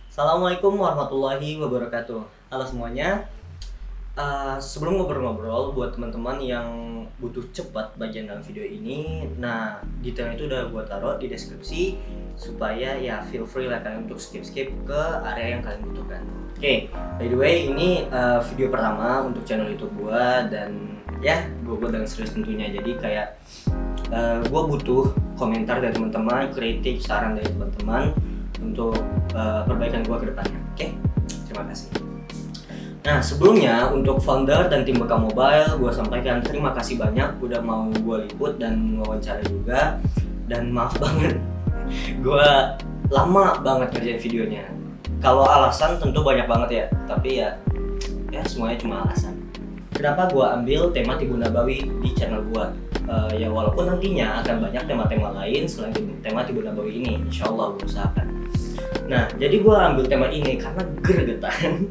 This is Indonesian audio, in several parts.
Assalamualaikum warahmatullahi wabarakatuh. Halo semuanya. Sebelum ngobrol-ngobrol, buat teman-teman yang butuh cepat bagian dalam video ini, nah detailnya itu udah gue taruh di deskripsi supaya ya feel free lah kalian untuk skip-skip ke area yang kalian butuhkan. Oke, by the way ini video pertama untuk channel YouTube gue dan ya gue buat dengan serius tentunya. Jadi kayak gue butuh komentar dari teman-teman, kritik, saran dari teman-teman untuk perbaikan gue ke depannya. Oke, terima kasih. Nah sebelumnya untuk founder dan tim Bekam Mobile gue sampaikan terima kasih banyak udah mau gue liput dan wawancara juga. Dan maaf banget gue lama banget kerjain videonya. Kalau alasan tentu banyak banget ya, tapi ya semuanya cuma alasan. Kenapa gue ambil tema Tibu Nabawi di channel gue? Ya walaupun nantinya akan banyak tema-tema lain selain tema Tibu Nabawi ini, insya Allah gue usahakan. Nah, jadi gue ambil tema ini karena gregetan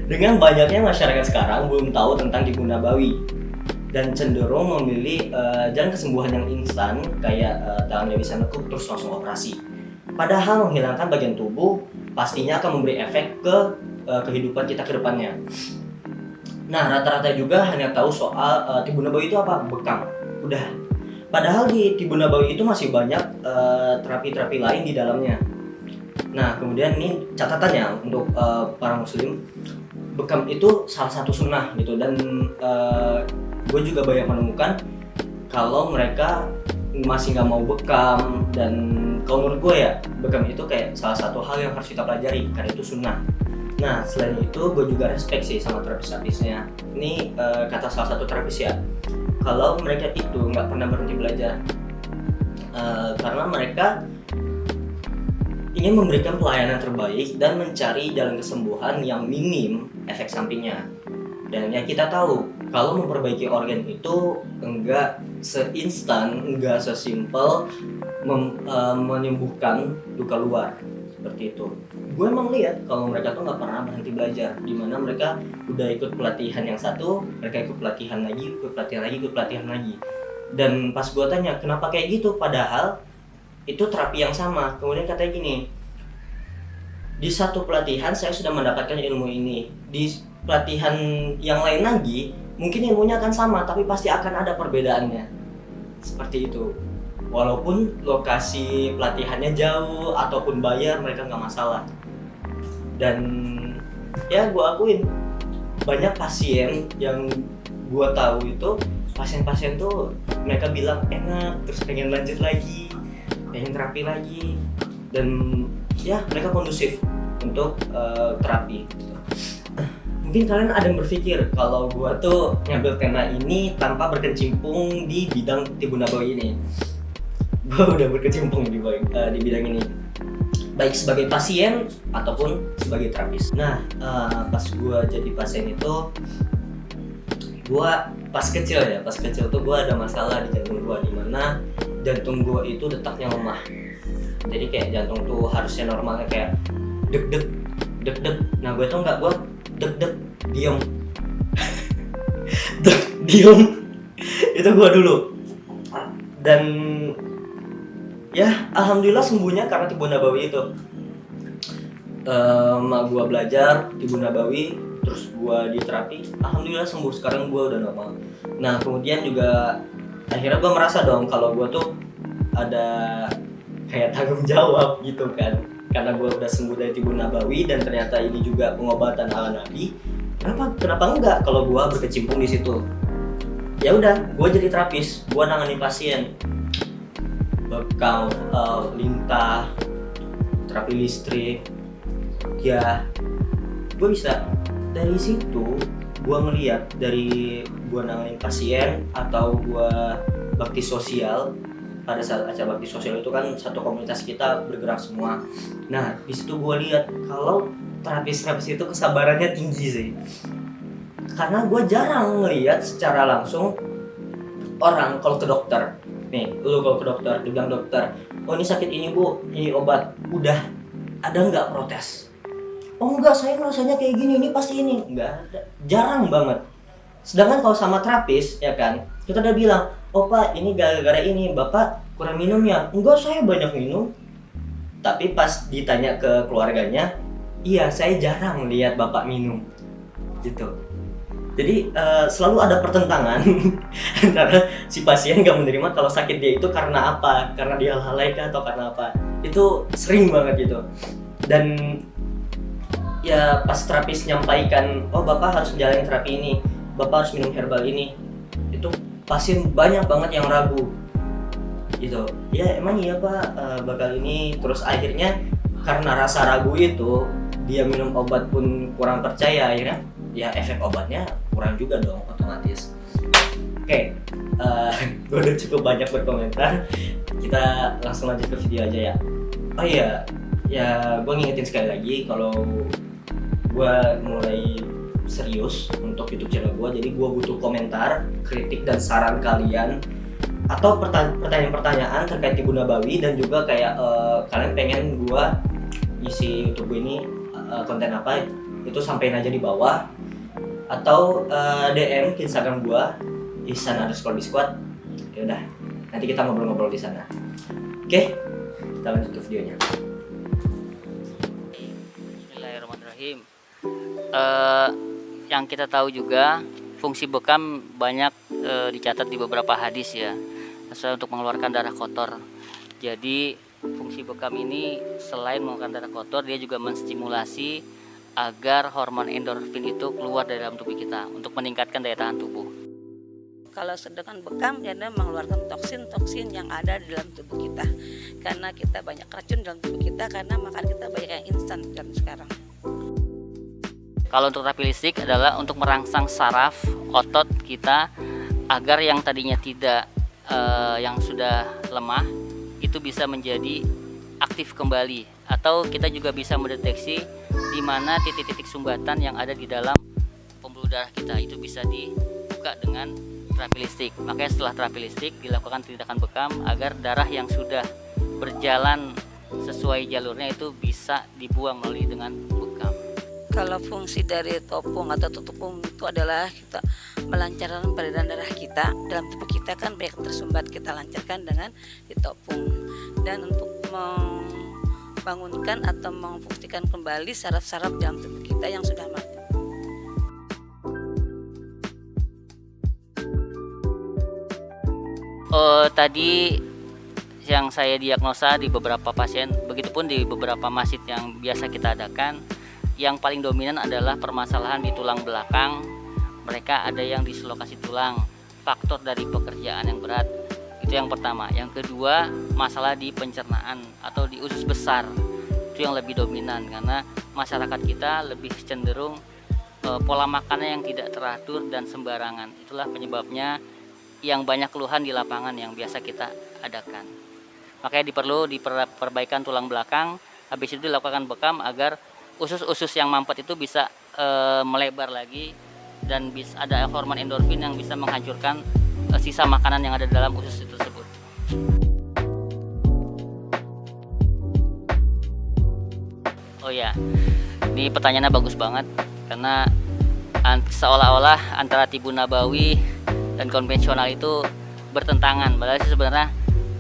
dengan banyaknya masyarakat sekarang belum tahu tentang Tibu Nabawi dan cenderung memilih jalan kesembuhan yang instan kayak tangannya bisa nekuk terus langsung operasi. Padahal menghilangkan bagian tubuh pastinya akan memberi efek ke kehidupan kita ke depannya. Nah, rata-rata juga hanya tahu soal Tibu Nabawi itu apa? Bekam. Udah. Padahal di Tibu Nabawi itu masih banyak terapi-terapi lain di dalamnya. Nah, kemudian ini catatannya untuk para muslim, bekam itu salah satu sunnah gitu. Dan gue juga banyak menemukan kalau mereka masih nggak mau bekam. Dan kalau menurut gue ya, bekam itu kayak salah satu hal yang harus kita pelajari karena itu sunnah. Nah, selain itu gue juga respect sih sama terapis-terapisnya. Ini kata salah satu terapis ya, kalau mereka itu nggak pernah berhenti belajar karena mereka ingin memberikan pelayanan terbaik dan mencari jalan kesembuhan yang minim efek sampingnya. Dan ya kita tahu kalau memperbaiki organ itu enggak seinstan, enggak sesimpel menyembuhkan luka luar seperti itu. Gue emang lihat kalau mereka tuh nggak pernah berhenti belajar, dimana mereka udah ikut pelatihan yang satu, mereka ikut pelatihan lagi, ikut pelatihan lagi. Dan pas gue tanya kenapa kayak gitu, padahal itu terapi yang sama. Kemudian katanya gini, di satu pelatihan saya sudah mendapatkan ilmu ini, di pelatihan yang lain lagi mungkin ilmunya akan sama tapi pasti akan ada perbedaannya. Seperti itu. Walaupun lokasi pelatihannya jauh ataupun bayar, mereka nggak masalah. Dan ya gue akuin banyak pasien yang gue tahu itu pasien-pasien tuh mereka bilang enak, terus pengen lanjut lagi, pengen terapi lagi, dan ya mereka kondusif untuk terapi. Mungkin kalian ada yang berpikir kalau gua tuh ngambil tema ini tanpa berkecimpung di bidang Tibu Nabawi ini. Gua udah berkecimpung di bidang ini, baik sebagai pasien ataupun sebagai terapis. Nah, pas gua jadi pasien itu, gua pas kecil tuh gua ada masalah di jantung gua, di mana jantung gua itu detaknya lemah. Jadi kayak jantung tuh harusnya normalnya kayak deg-deg. Nah gue tuh enggak, gue deg-deg diem diem itu gue dulu. Dan ya alhamdulillah sembuhnya karena Tibu Nabawi itu. Gue belajar Tibu Nabawi, terus gue di terapi, alhamdulillah sembuh. Sekarang gue udah normal. Nah kemudian juga akhirnya gue merasa dong kalau gue tuh ada kayak tanggung jawab gitu kan, karena gue udah sembuh dari Tibu Nabawi dan ternyata ini juga pengobatan ala Nabi. Kenapa enggak kalau gue berkecimpung di situ? Ya udah, gue jadi terapis, gue nangani pasien, bekam, lintah, terapi listrik, ya gue bisa. Dari situ gue ngeliat, dari gue nangani pasien atau gue bakti sosial. Pada saat acara bakti sosial itu kan satu komunitas kita bergerak semua. Nah di situ gue lihat kalau terapis-terapis itu kesabarannya tinggi sih. Karena gue jarang ngelihat secara langsung orang kalau ke dokter. Nih, lu kalau ke dokter, dibilang dokter, oh ini sakit ini bu, ini obat, udah ada nggak protes? Oh enggak, saya rasanya kayak gini, ini pasti ini. Nggak ada, jarang banget. Sedangkan kalau sama terapis ya kan, kita udah bilang, oh pak ini gara-gara ini, bapak kurang minum ya? Enggak, saya banyak minum. Tapi pas ditanya ke keluarganya, Iya, saya jarang lihat bapak minum gitu. Jadi selalu ada pertentangan antara si pasien nggak menerima kalau sakit dia itu karena apa, karena dia lalai kah atau karena apa. Itu sering banget gitu. Dan ya pas terapis nyampaikan, oh bapak harus menjalani terapi ini, bapak harus minum herbal ini, itu pasien banyak banget yang ragu gitu. Ya emang iya pak, bakal ini. Terus akhirnya karena rasa ragu itu, dia minum obat pun kurang percaya, akhirnya ya efek obatnya kurang juga dong otomatis. Oke, gue udah cukup banyak berkomentar, kita langsung lanjut ke video aja ya. Oh iya, ya gue ngingetin sekali lagi kalau gue mulai serius untuk YouTube channel gue, jadi gue butuh komentar, kritik dan saran kalian, atau pertanyaan-pertanyaan terkait Tibu Nabawi, dan juga kayak kalian pengen gue isi YouTube gue ini konten apa, itu sampein aja di bawah, atau DM ke Instagram gue ihsan_bisquad. Ya udah, nanti kita ngobrol-ngobrol di sana. Oke, kita lanjut ke videonya. Bismillahirrahmanirrahim. Yang kita tahu juga fungsi bekam banyak dicatat di beberapa hadis ya, untuk mengeluarkan darah kotor. Jadi fungsi bekam ini selain mengeluarkan darah kotor, dia juga menstimulasi agar hormon endorfin itu keluar dari dalam tubuh kita untuk meningkatkan daya tahan tubuh. Kalau sedangkan bekam dia mengeluarkan toksin-toksin yang ada di dalam tubuh kita, karena kita banyak racun dalam tubuh kita, karena makan kita banyak yang instan dan sekarang. Kalau untuk terapi listrik adalah untuk merangsang saraf otot kita agar yang tadinya tidak yang sudah lemah itu bisa menjadi aktif kembali, atau kita juga bisa mendeteksi di mana titik-titik sumbatan yang ada di dalam pembuluh darah kita, itu bisa dibuka dengan terapi listrik. Makanya setelah terapi listrik dilakukan tindakan bekam agar darah yang sudah berjalan sesuai jalurnya itu bisa dibuang melalui dengan bekam. Kalau fungsi dari topung atau tutupung itu adalah kita melancarkan peredaran darah kita dalam tubuh kita, kan banyak tersumbat, kita lancarkan dengan ditopung, dan untuk membangunkan atau memfungsikan kembali saraf-saraf dalam tubuh kita yang sudah mati. Tadi yang saya diagnosa di beberapa pasien, begitupun di beberapa masjid yang biasa kita adakan, yang paling dominan adalah permasalahan di tulang belakang. Mereka ada yang dislokasi tulang, faktor dari pekerjaan yang berat, itu yang pertama. Yang kedua, masalah di pencernaan atau di usus besar, itu yang lebih dominan karena masyarakat kita lebih cenderung pola makannya yang tidak teratur dan sembarangan. Itulah penyebabnya yang banyak keluhan di lapangan yang biasa kita adakan. Makanya perlu diperbaikan tulang belakang, habis itu dilakukan bekam agar usus-usus yang mampet itu bisa melebar lagi, dan bisa ada hormon endorfin yang bisa menghancurkan sisa makanan yang ada dalam usus tersebut. Oh ya, ini pertanyaannya bagus banget, karena seolah-olah antara Tibu Nabawi dan konvensional itu bertentangan, padahal sebenarnya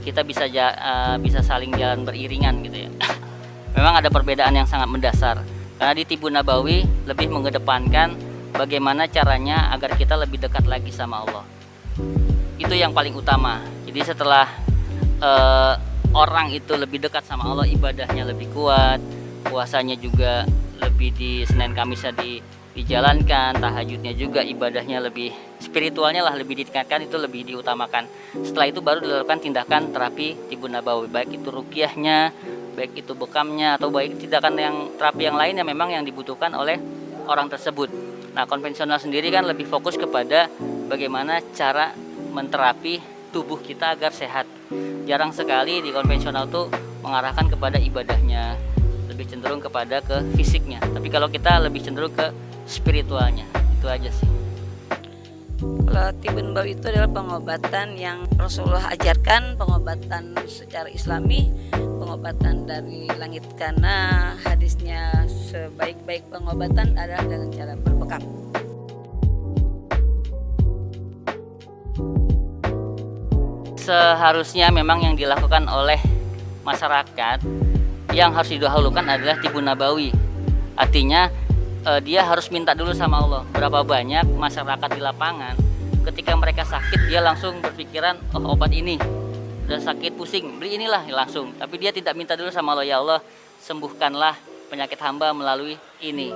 kita bisa saling jalan beriringan gitu ya. Memang ada perbedaan yang sangat mendasar, karena di Tibu Nabawi lebih mengedepankan bagaimana caranya agar kita lebih dekat lagi sama Allah. Itu yang paling utama. Jadi setelah orang itu lebih dekat sama Allah, ibadahnya lebih kuat, puasanya juga lebih di Senin Kamisnya dijalankan, tahajudnya juga ibadahnya lebih spiritualnya lah lebih ditingkatkan, itu lebih diutamakan. Setelah itu baru dilakukan tindakan terapi Tibu Nabawi, baik itu ruqyahnya, baik itu bekamnya, atau baik tindakan yang terapi yang lain yang memang yang dibutuhkan oleh orang tersebut. Nah, konvensional sendiri kan lebih fokus kepada bagaimana cara menterapi tubuh kita agar sehat. Jarang sekali di konvensional tuh mengarahkan kepada ibadahnya, lebih cenderung kepada ke fisiknya. Tapi kalau kita lebih cenderung ke spiritualnya, itu aja sih. Kalau Tibu Nabawi itu adalah pengobatan yang Rasulullah ajarkan, pengobatan secara Islami, pengobatan dari langit, karena hadisnya sebaik-baik pengobatan adalah dengan cara berbekam. Seharusnya memang yang dilakukan oleh masyarakat yang harus didahulukan adalah Tibu Nabawi, Artinya dia harus minta dulu sama Allah. Berapa banyak masyarakat di lapangan ketika mereka sakit dia langsung berpikiran, oh obat ini, udah sakit pusing beli inilah langsung, tapi dia tidak minta dulu sama Allah, ya Allah sembuhkanlah penyakit hamba melalui ini.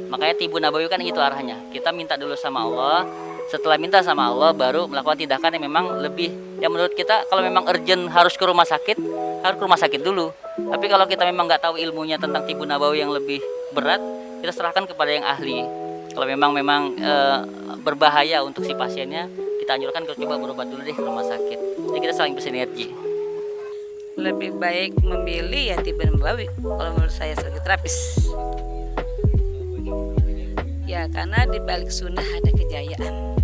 Makanya Tibun Nabawi kan itu arahnya, kita minta dulu sama Allah, setelah minta sama Allah baru melakukan tindakan yang memang lebih, yang menurut kita kalau memang urgent harus ke rumah sakit, harus ke rumah sakit dulu. Tapi kalau kita memang nggak tahu ilmunya tentang Tibun Nabawi yang lebih berat, kita serahkan kepada yang ahli. Kalau memang berbahaya untuk si pasiennya, kita anjurkan kalau coba berobat dulu deh ke rumah sakit. Jadi kita saling bersinergi. Lebih baik memilih ya Tibun Nabawi kalau menurut saya sebagai terapis. Ya karena di balik sunnah ada kejayaan.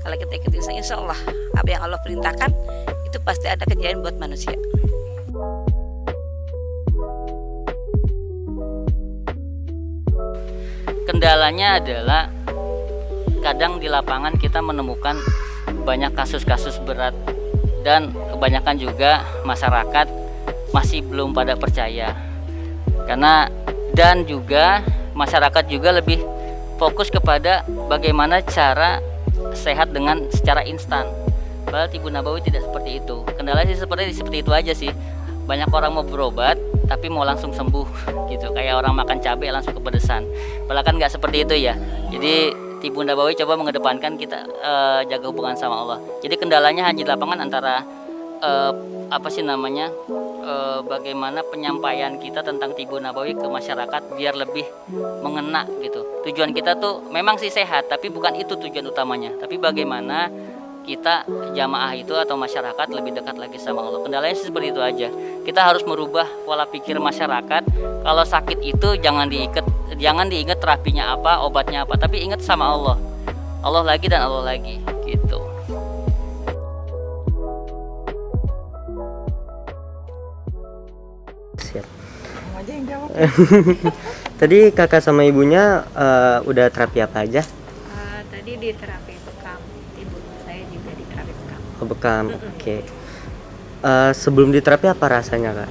Kalau kita ikuti insya Allah apa yang Allah perintahkan itu pasti ada kejayaan buat manusia. Kendalanya adalah kadang di lapangan kita menemukan banyak kasus-kasus berat dan kebanyakan juga masyarakat masih belum pada percaya. Karena dan juga masyarakat juga lebih fokus kepada bagaimana cara sehat dengan secara instan. Padahal Tibun Nabawi tidak seperti itu. Kendalanya sih seperti itu aja sih. Banyak orang mau berobat tapi mau langsung sembuh gitu, kayak orang makan cabai langsung kepedesan. Padahal kan nggak seperti itu ya. Jadi Tibun Nabawi coba mengedepankan kita jaga hubungan sama Allah. Jadi kendalanya hanya di lapangan antara bagaimana penyampaian kita tentang Tibun Nabawi ke masyarakat biar lebih mengena gitu. Tujuan kita tuh memang sih sehat, tapi bukan itu tujuan utamanya. Tapi bagaimana kita jamaah itu atau masyarakat lebih dekat lagi sama Allah. Kendalanya sih seperti itu aja. Kita harus merubah pola pikir masyarakat. Kalau sakit itu jangan diingat terapinya apa, obatnya apa, tapi ingat sama Allah. Allah lagi dan Allah lagi gitu. Siap. Tadi kakak sama ibunya udah terapi apa aja? Tadi di terapi bekam, ibu saya juga di terapi bekam. Oh, bekam, oke. Sebelum diterapi apa rasanya kak?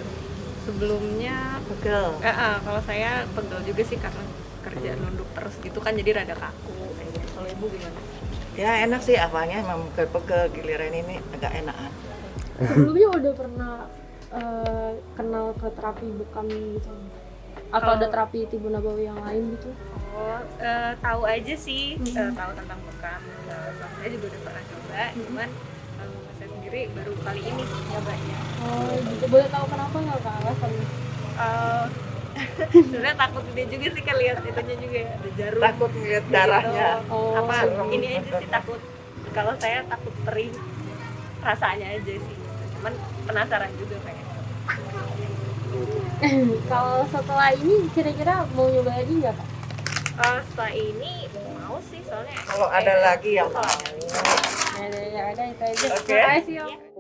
Sebelumnya Pegel. kalau saya pegel juga sih karena kerja nunduk terus gitu kan, jadi rada kaku kayak gitu. Kalau ibu gimana? Ya enak sih, awalnya memang pegel, giliran ini agak enakan. Sebelumnya udah pernah kenal ke terapi bekam gitu? Atau ada terapi Tibun Nabawi yang lain gitu? Tahu aja sih, tahu tentang bekam. Saya juga udah pernah coba, cuman saya sendiri baru kali ini nyobanya. Oh gitu, boleh tahu kenapa nggak kak alasannya? Sebenarnya takut dia juga sih kan, lihat itunya juga ada jarum. Takut ngeliat darahnya. Oh, Apa ini aja sih takut, kalau saya takut perih rasanya aja sih, cuman penasaran juga pengen. Kalau setelah ini kira-kira mau nyoba lagi nggak kak? Setelah ini mau sih, soalnya Kalau ada lagi yang mau. Ya ada itu aja. Oke. Makasih om.